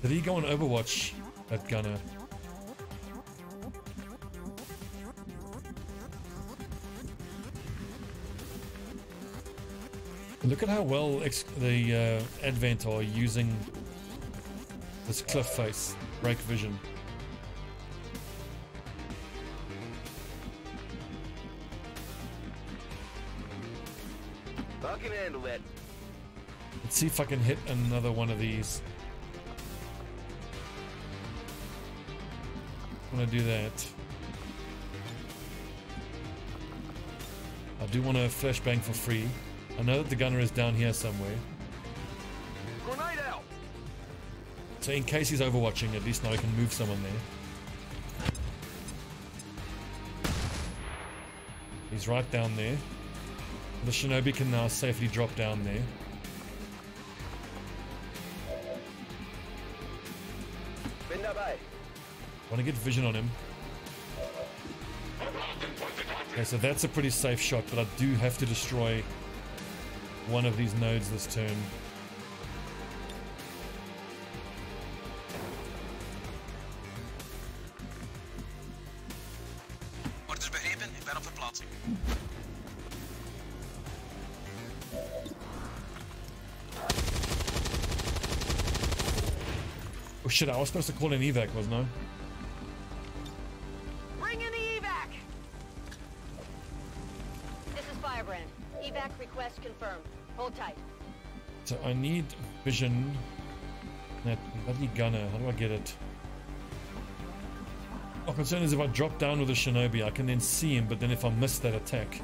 Did he go on Overwatch, that gunner? Look at how well the Advent are using this cliff face, break vision. I can handle it. Let's see if I can hit another one of these. I want to do that. I do want to flashbang for free. I know that the gunner is down here somewhere. Grenade out. So in case he's overwatching, at least now I can move someone there. He's right down there. The Shinobi can now safely drop down there. Want to get vision on him. Okay, so that's a pretty safe shot, but I do have to destroy one of these nodes this turn. Wordt dus begrepen, ik ben op verplaatsing. Oh shit, I was supposed to call an evac, wasn't I? Bring in the evac. This is Firebrand. Evac request confirmed. Hold tight. So I need vision. That bloody gunner, how do I get it? My concern is if I drop down with a Shinobi, I can then see him, but then if I miss that attack.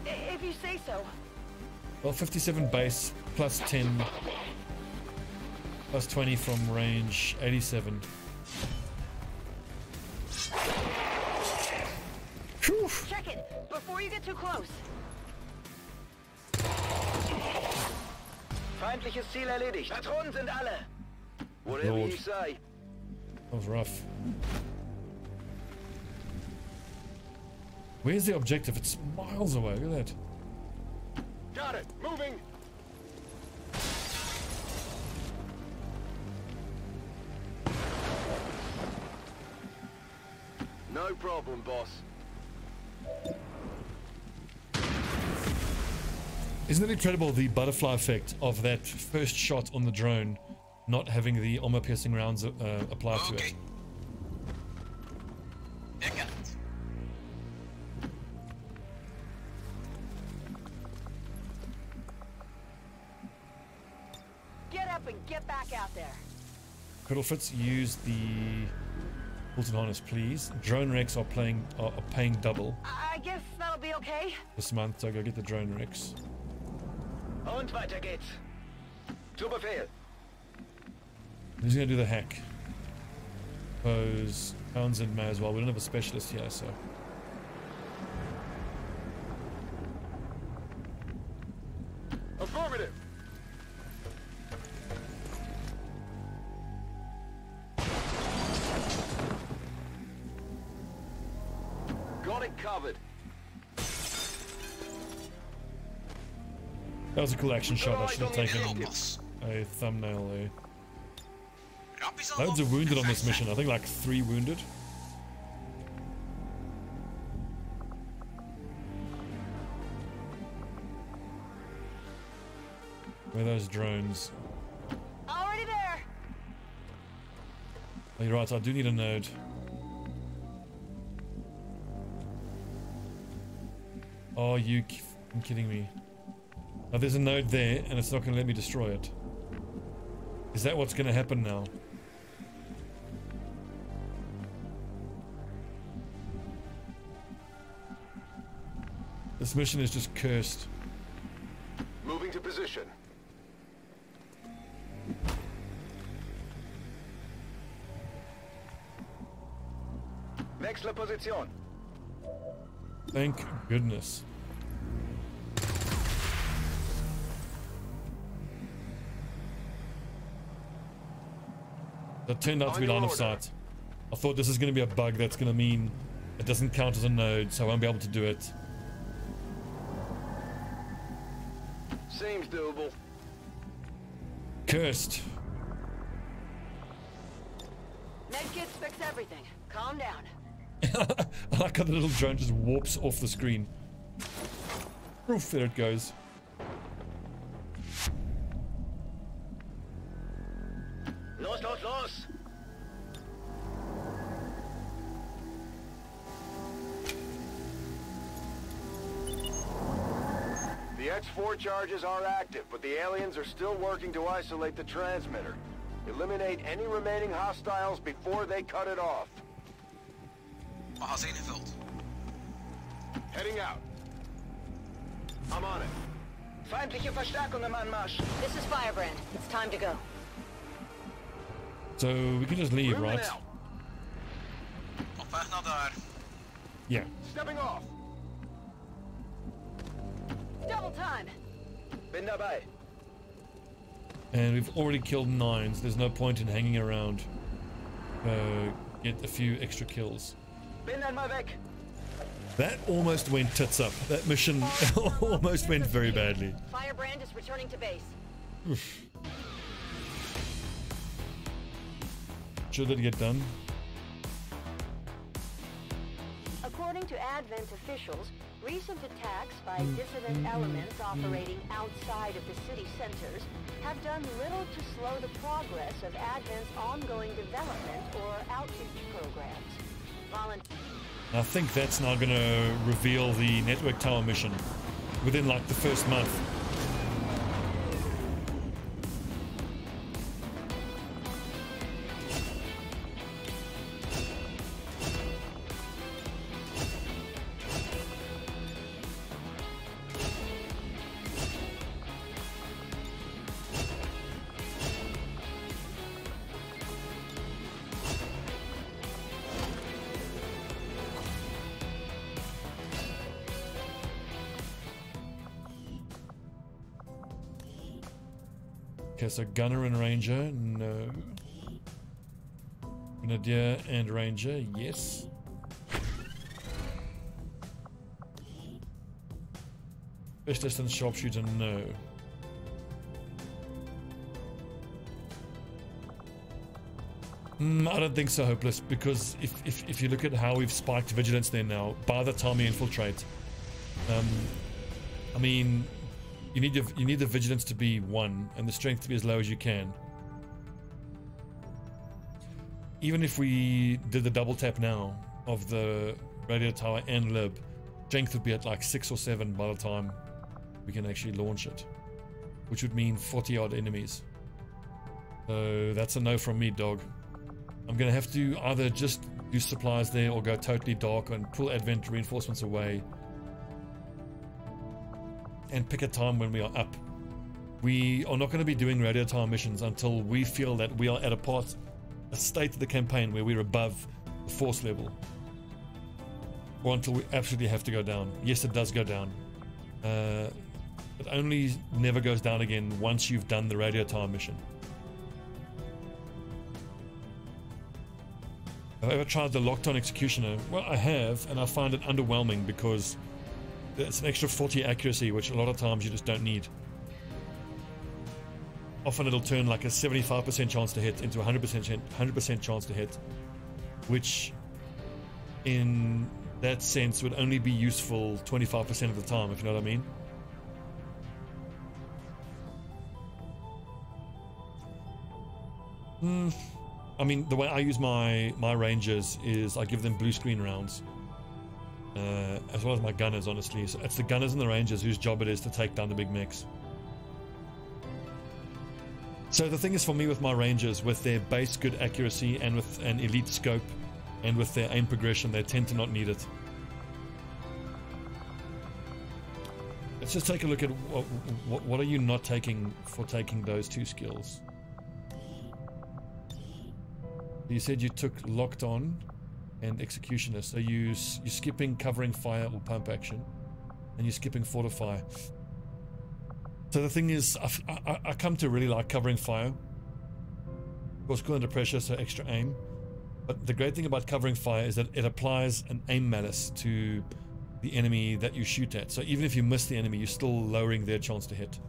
If you say so. Well, 57 base, plus 10, plus 20 from range, 87. Whew. Check it before you get too close. Feindliches Ziel erledigt. Patronen sind alle. Whatever Lord. you say. That was rough. Where's the objective? It's miles away. Look at that. Got it. Moving. No problem, boss. Isn't it incredible, the butterfly effect of that first shot on the drone not having the armor-piercing rounds applied to it? I got it. Get up and get back out there. Criddlefits, use the Hilton Harness, please. Drone Rex are paying double I guess that'll be okay. this month, so go get the Drone Rex. Und weiter geht's. Zu Befehl. Who's gonna do the hack? Suppose Townsend may as well. We don't have a specialist here, so. Affirmative. Got it covered. That was a cool action shot. I should have taken Boss. a thumbnail there. Rappies al Loads of op. wounded on this mission. I think like 3 wounded. Where are those drones? Already there. Oh, you're right, I do need a node. Oh, you f***ing kidding me. Now there's a node there, and it's not going to let me destroy it. Is that what's going to happen now? This mission is just cursed. Moving to position. Wechsle Position. Thank goodness. That turned out to be line of sight. I thought this is going to be a bug that's going to mean it doesn't count as a node, so I won't be able to do it. Seems doable. Cursed. Medkits fix everything. Calm down. I like how the little drone just warps off the screen. Oof, there it goes. Los, los, los. The X4 charges are active, but the aliens are still working to isolate the transmitter. Eliminate any remaining hostiles before they cut it off. Magazijn ingevuld. Heading out. I'm on it. Feindliche Verstärkung im Anmarsch. This is Firebrand. It's time to go. So we can just leave, Moving right? out. Op weg naar daar. Yeah. Stepping off. Double time. Bin dabei. And we've already killed 9, so there's no point in hanging around. Get a few extra kills. Bin einmal weg. That almost went tits up. That mission almost went very badly. Firebrand is returning to base. Oof. Should it get done? According to Advent officials, recent attacks by dissident elements operating outside of the city centers have done little to slow the progress of Advent's ongoing development or outreach programs. I think that's now going to reveal the network tower mission within like the first month. Okay, so Gunner and Ranger, no. Grenadier and Ranger, yes. Specialist and Sharpshooter, no. I don't think so, Hopeless, because if you look at how we've spiked vigilance there now, by the time you infiltrate, I mean, you need the vigilance to be 1 and the strength to be as low as you can. Even if we did the double tap now of the radio tower and lib, strength would be at like 6 or 7 by the time we can actually launch it, which would mean 40 odd enemies. So that's a no from me, dog. I'm gonna have to either just do supplies there or go totally dark and pull advent reinforcements away and pick a time when we are up. We are not going to be doing radio tower missions until we feel that we are at a state of the campaign where we're above the force level, or until we absolutely have to go down. Yes, it does go down. It only never goes down again once you've done the radio tower mission. Have I ever tried the locked-on executioner? Well, I have, and I find it underwhelming because it's an extra 40 accuracy, which a lot of times you just don't need. Often it'll turn like a 75% chance to hit into 100% chance to hit, which in that sense would only be useful 25% of the time, if you know what I mean. I mean, the way I use my Rangers is I give them blue screen rounds, as well as my gunners, honestly. So it's the gunners and the Rangers whose job it is to take down the big mechs. So the thing is, for me, with my Rangers, with their base good accuracy and with an elite scope and with their aim progression, they tend to not need it. Let's just take a look at what are you not taking for taking those 2 skills. You said you took locked on and executioner, so you're skipping covering fire or pump action, and you're skipping fortify. So the thing is, I come to really like covering fire. Of course, cool under pressure, so extra aim. But the great thing about covering fire is that it applies an aim malice to the enemy that you shoot at. So even if you miss the enemy, you're still lowering their chance to hit.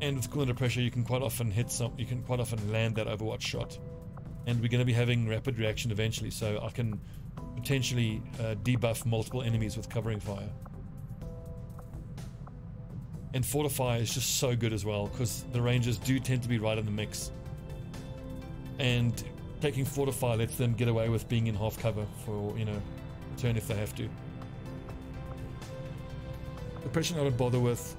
And with cool under pressure, you can quite often land that Overwatch shot. And we're going to be having rapid reaction eventually, so I can potentially debuff multiple enemies with covering fire. And fortify is just so good as well, because the Rangers do tend to be right in the mix. And taking fortify lets them get away with being in half cover for, you know, a turn if they have to. Depression I don't bother with.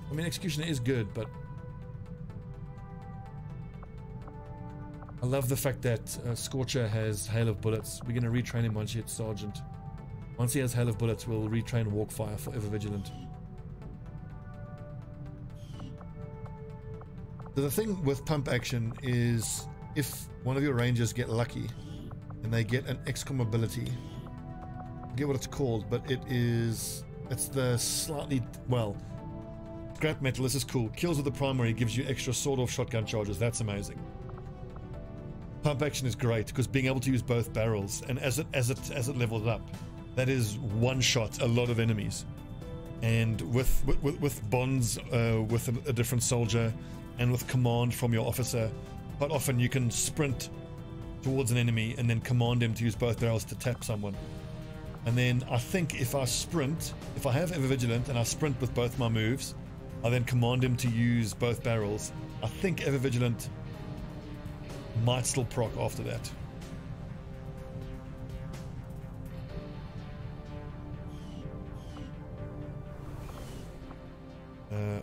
I mean, executioner is good, but I love the fact that Scorcher has Hail of Bullets. We're going to retrain him once he hits Sergeant. Once he has Hail of Bullets, we'll retrain Walkfire for Ever Vigilant. So the thing with pump action is, if one of your Rangers get lucky and they get an XCOM ability, I forget what it's called, but it's the slightly, well, scrap metal, this is cool. Kills with the primary gives you extra sword-off shotgun charges. That's amazing. Pump action is great because being able to use both barrels, and as it levels up, that is one shot a lot of enemies. And with bonds with a different soldier and with command from your officer, quite often you can sprint towards an enemy and then command him to use both barrels to tap someone. And then I think if I have Ever Vigilant and I sprint with both my moves, I then command him to use both barrels. I think Ever Vigilant might still proc after that.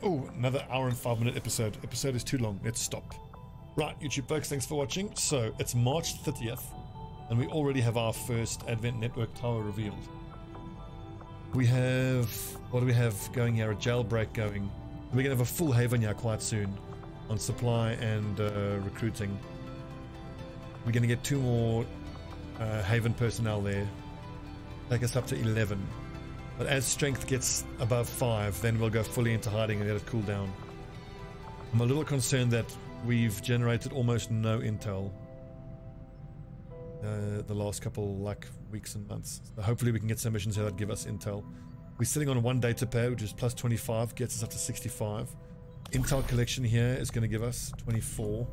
Oh, another hour and 5-minute episode. Episode is too long. Let's stop. Right, YouTube folks, thanks for watching. So it's March 30th, and we already have our first Advent Network tower revealed. We have, what do we have going here? A jailbreak going. We're gonna have a full haven here quite soon on supply and recruiting. We're gonna get 2 more haven personnel there, take us up to 11. But as strength gets above 5, then we'll go fully into hiding and let it cool down. I'm a little concerned that we've generated almost no intel the last couple weeks and months. So hopefully we can get some missions here that give us intel. We're sitting on 1 data pad, which is plus 25, gets us up to 65. Intel collection here is going to give us 24.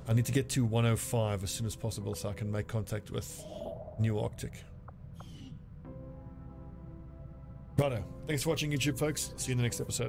I need to get to 105 as soon as possible so I can make contact with New Arctic. Righto. Thanks for watching, YouTube folks. See you in the next episode.